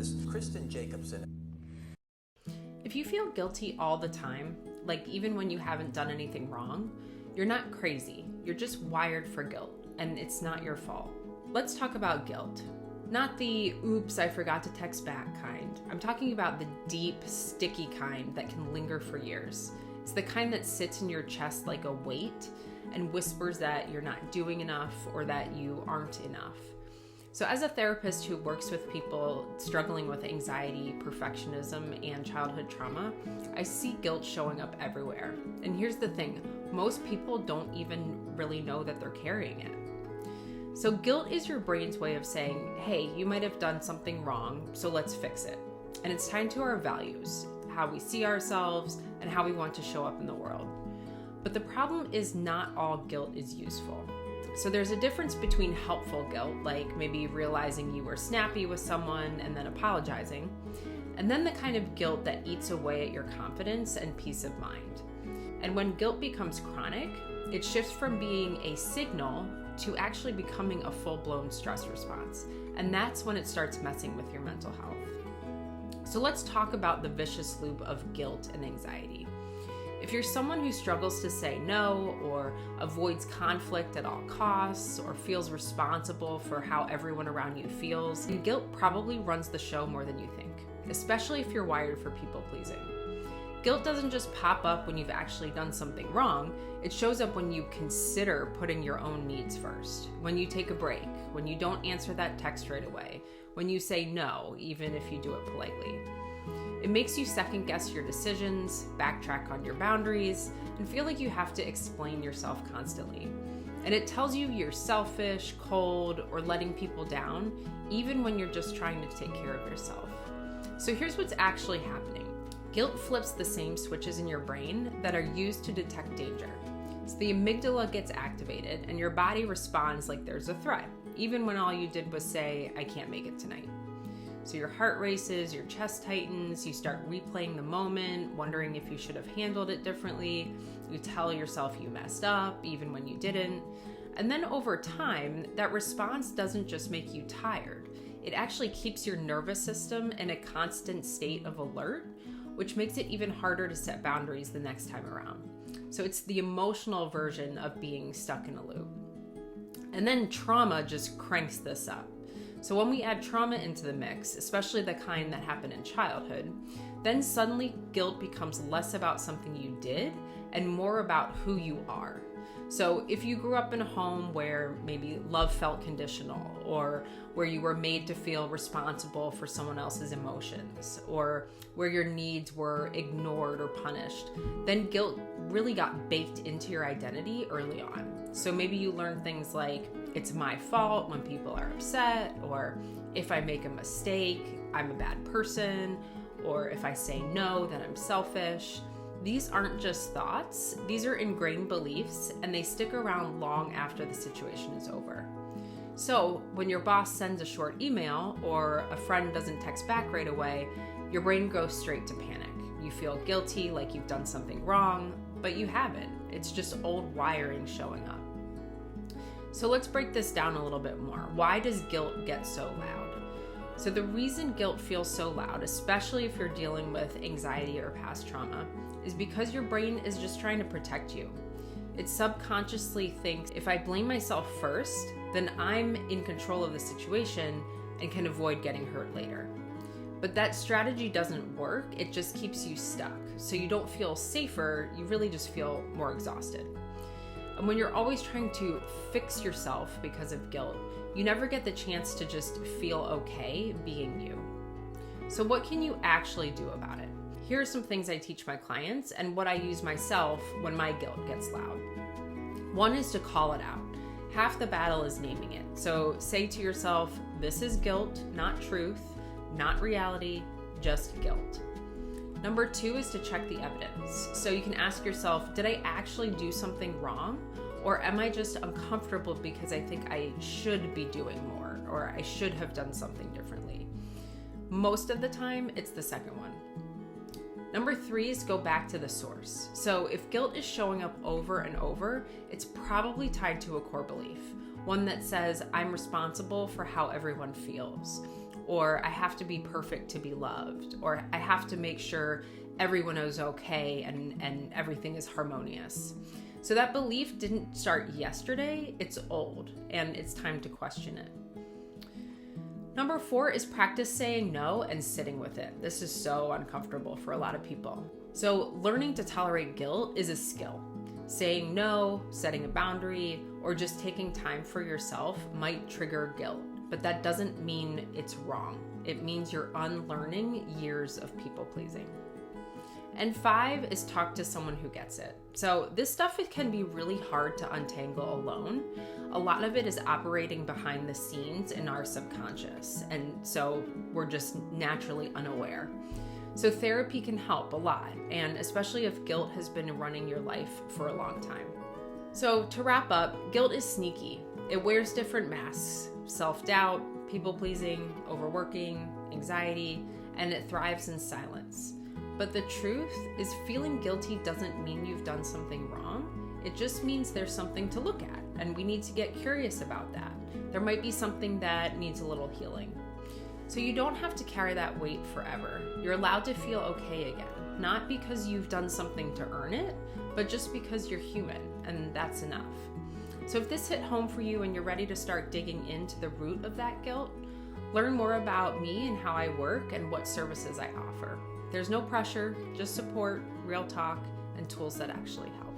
therapist, Kristen Jacobson. If you feel guilty all the time, like even when you haven't done anything wrong, you're not crazy. You're just wired for guilt, and it's not your fault. Let's talk about guilt. Not the oops, I forgot to text back kind. I'm talking about the deep, sticky kind that can linger for years. It's the kind that sits in your chest like a weight and whispers that you're not doing enough or that you aren't enough. So as a therapist who works with people struggling with anxiety, perfectionism, and childhood trauma, I see guilt showing up everywhere. And here's the thing, most people don't even really know that they're carrying it. So guilt is your brain's way of saying, hey, you might have done something wrong, so let's fix it. And it's tied to our values, how we see ourselves, and how we want to show up in the world. But the problem is not all guilt is useful. So there's a difference between helpful guilt, like maybe realizing you were snappy with someone and then apologizing, and then the kind of guilt that eats away at your confidence and peace of mind. And when guilt becomes chronic, it shifts from being a signal to actually becoming a full-blown stress response. And that's when it starts messing with your mental health. So let's talk about the vicious loop of guilt and anxiety. If you're someone who struggles to say no or avoids conflict at all costs or feels responsible for how everyone around you feels, then guilt probably runs the show more than you think, especially if you're wired for people pleasing. Guilt doesn't just pop up when you've actually done something wrong. It shows up when you consider putting your own needs first, when you take a break, when you don't answer that text right away, when you say no, even if you do it politely. It makes you second guess your decisions, backtrack on your boundaries, and feel like you have to explain yourself constantly. And it tells you you're selfish, cold, or letting people down, even when you're just trying to take care of yourself. So here's what's actually happening. Guilt flips the same switches in your brain that are used to detect danger. So the amygdala gets activated and your body responds like there's a threat, even when all you did was say, I can't make it tonight. So your heart races, your chest tightens, you start replaying the moment, wondering if you should have handled it differently. You tell yourself you messed up, even when you didn't. And then over time, that response doesn't just make you tired. It actually keeps your nervous system in a constant state of alert, which makes it even harder to set boundaries the next time around. So it's the emotional version of being stuck in a loop. And then trauma just cranks this up. So when we add trauma into the mix, especially the kind that happened in childhood, then suddenly guilt becomes less about something you did and more about who you are. So if you grew up in a home where maybe love felt conditional, or where you were made to feel responsible for someone else's emotions, or where your needs were ignored or punished, then guilt really got baked into your identity early on. So maybe you learn things like, it's my fault when people are upset, or if I make a mistake, I'm a bad person, or if I say no, then I'm selfish. These aren't just thoughts, these are ingrained beliefs, and they stick around long after the situation is over. So when your boss sends a short email or a friend doesn't text back right away, your brain goes straight to panic. You feel guilty, like you've done something wrong, but you haven't. It's just old wiring showing up. So let's break this down a little bit more. Why does guilt get so loud? So the reason guilt feels so loud, especially if you're dealing with anxiety or past trauma, is because your brain is just trying to protect you. It subconsciously thinks, if I blame myself first, then I'm in control of the situation and can avoid getting hurt later. But that strategy doesn't work, it just keeps you stuck. So you don't feel safer, you really just feel more exhausted. And when you're always trying to fix yourself because of guilt, you never get the chance to just feel okay being you. So what can you actually do about it? Here are some things I teach my clients and what I use myself when my guilt gets loud. One is to call it out. Half the battle is naming it. So say to yourself, this is guilt, not truth, not reality, just guilt. Number 2 is to check the evidence. So you can ask yourself, did I actually do something wrong? Or am I just uncomfortable because I think I should be doing more, or I should have done something differently? Most of the time, it's the second one. Number 3 is go back to the source. So if guilt is showing up over and over, it's probably tied to a core belief, one that says I'm responsible for how everyone feels, or I have to be perfect to be loved, or I have to make sure everyone is okay and everything is harmonious. So that belief didn't start yesterday, it's old, and it's time to question it. Number 4 is practice saying no and sitting with it. This is so uncomfortable for a lot of people. So learning to tolerate guilt is a skill. Saying no, setting a boundary, or just taking time for yourself might trigger guilt, but that doesn't mean it's wrong. It means you're unlearning years of people pleasing. And 5 is talk to someone who gets it. So this stuff, it can be really hard to untangle alone. A lot of it is operating behind the scenes in our subconscious, and so we're just naturally unaware. So therapy can help a lot, and especially if guilt has been running your life for a long time. So to wrap up, guilt is sneaky. It wears different masks: self-doubt, people-pleasing, overworking, anxiety, and it thrives in silence. But the truth is, feeling guilty doesn't mean you've done something wrong. It just means there's something to look at, and we need to get curious about that. There might be something that needs a little healing. So you don't have to carry that weight forever. You're allowed to feel okay again, not because you've done something to earn it, but just because you're human, and that's enough. So if this hit home for you and you're ready to start digging into the root of that guilt, learn more about me and how I work and what services I offer. There's no pressure, just support, real talk, and tools that actually help.